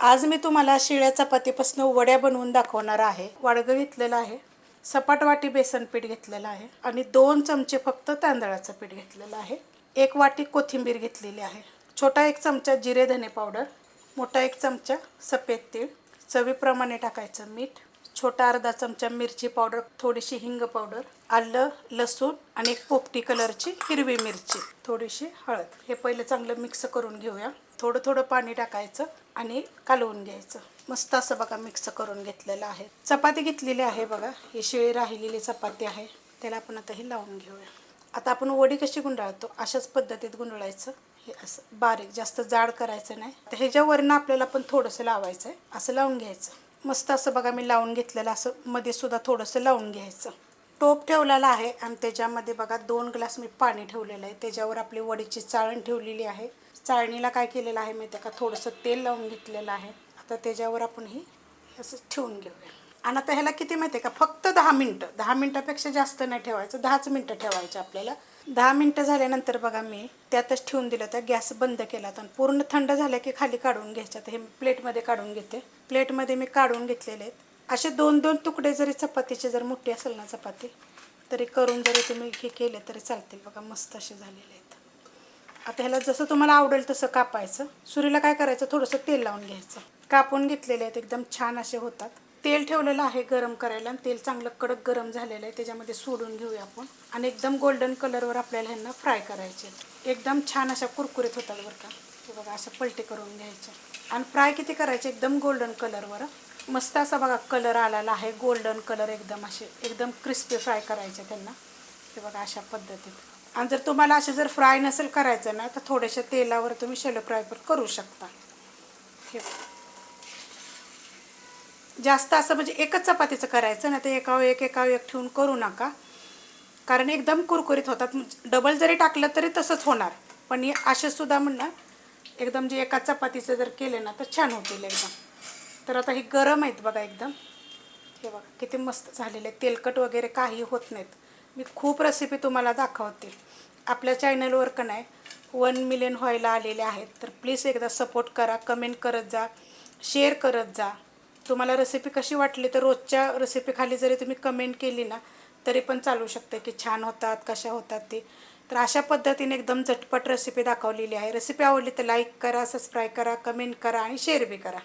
आज मी तुम्हाला शिळ्या चपातीपासून वड्या बनवून दाखवणार आहे. वाडगं घेतलेलं आहे, सपाट वाटी बेसन पीठ घेतलेलं आहे आणि 2 चमचे फक्त तांदळाचं पीठ घेतलेलं आहे. 1 वाटी कोथिंबीर घेतलेली आहे. छोटा 1 चमचा जिरे धने पावडर, मोठा 1 चमचा सफेद तीळ, चवीप्रमाणे टाकायचं मीठ, छोटा अर्धा चमचा मिरची पावडर, थोडीशी हिंग पावडर, आलं लसूण आणि 1 पोपटी कलरची हिरवी मिरची, थोडीशी हळद. हे पहिले चांगलं मिक्स करून घेऊया. थोडं थोडं पाणी टाकायचं आणि कालवून घ्यायचं. मस्त असं बघा मिक्स करून घेतलेलं आहे. चपाती घेतलेली आहे बघा, ही शिळी राहिलेली चपाती आहे. त्याला आपण आता ही लावून घेऊया. आता आपण वडी कशी गुंडाळतो अशाच पद्धतीत गुंडाळायचं. हे असं बारीक, जास्त जाड करायचं नाही. तर ह्याच्यावरनं आपल्याला पण थोडंसं लावायचं आहे. असं लावून घ्यायचं. मस्त असं बघा मी लावून घेतलेलं, असं मध्ये सुद्धा थोडंसं लावून घ्यायचं. टोप ठेवलेला आहे आणि त्याच्यामध्ये बघा 2 ग्लास मी पाणी ठेवलेलं आहे. त्याच्यावर आपली वडीची चाळण ठेवलेली आहे. चाळणीला काय केलेलं आहे माहिती आहे का, थोडंसं तेल लावून घेतलेलं आहे. आता त्याच्यावर आपण ही असं ठेवून घेऊया. आणि आता ह्याला किती माहिती आहे का, फक्त 10 मिनटं, 10 मिनटापेक्षा जास्त नाही ठेवायचं, 10च मिनटं ठेवायचं आपल्याला. 10 मिनटं झाल्यानंतर बघा मी त्यातच ठेवून दिलं. तर गॅस बंद केला आणि पूर्ण थंड झालं की खाली काढून घ्यायचं. तर हे प्लेटमध्ये काढून घेते. प्लेटमध्ये मी काढून घेतलेले आहेत. असे 2-2 तुकडे जरी चपातीचे, जर मोठी असेल ना चपाती, तरी करून जरी तुम्ही हे केले तरी चालतील. बघा मस्त असे झालेले आहेत. आता ह्याला जसं तुम्हाला आवडेल तसं कापायचं. सुरीला काय करायचं, थोडंसं तेल लावून घ्यायचं. कापून घेतलेले आहेत, एकदम छान असे होतात. तेल ठेवलेलं आहे गरम करायला आणि तेल चांगलं कडक गरम झालेलं आहे. त्याच्यामध्ये सोडून घेऊया आपण आणि एकदम गोल्डन कलरवर आपल्याला ह्यांना फ्राय करायचे. एकदम छान अशा कुरकुरीत होतात बरं का. हे बघा असं पलटे करून घ्यायचे आणि फ्राय किती करायचे, एकदम गोल्डन कलरवर. मस्त असा बघा कलर आलेला आहे, गोल्डन कलर. एकदम असे एकदम क्रिस्पी फ्राय करायचे त्यांना. हे बघा अशा पद्धतीत. आणि जर तुम्हाला असे जर फ्राय नसेल करायचं ना, तर थोड्याशा तेलावर तुम्ही शॅलो फ्राय पण करू शकता. हे जास्त असं म्हणजे एकच चपातीचं करायचं ना, ते एकावर एक ठेवून करू नका, कारण एकदम कुरकुरीत होतात. डबल जरी टाकलं तरी तसंच होणार, पण हे असे सुद्धा म्हणणं एकदम जे एका चपातीचं जर केले ना तर छान होतील एकदम. तर आता हे गरम आहेत बघा एकदम. हे बघा किती मस्त झालेले, तेलकट वगैरे काही होत नाहीत. मी खूप रेसिपी तुम्हाला दाखवते. आपल्या चॅनलवर का नाही 1 मिलियन व्हायला आलेले आहेत. तर प्लीज एकदा सपोर्ट करा, कमेंट करत जा, शेअर करत जा. तुम्हाला रेसिपी कशी वाटली तर रोजच्या रेसिपीखाली जरी तुम्ही कमेंट केली ना तरी पण चालू शकते की छान होतात, कशा होतात ते. तर अशा पद्धतीने एकदम झटपट रेसिपी दाखवलेली आहे. रेसिपी आवडली तर लाईक करा, सबस्क्राईब करा, कमेंट करा आणि शेअर बी करा.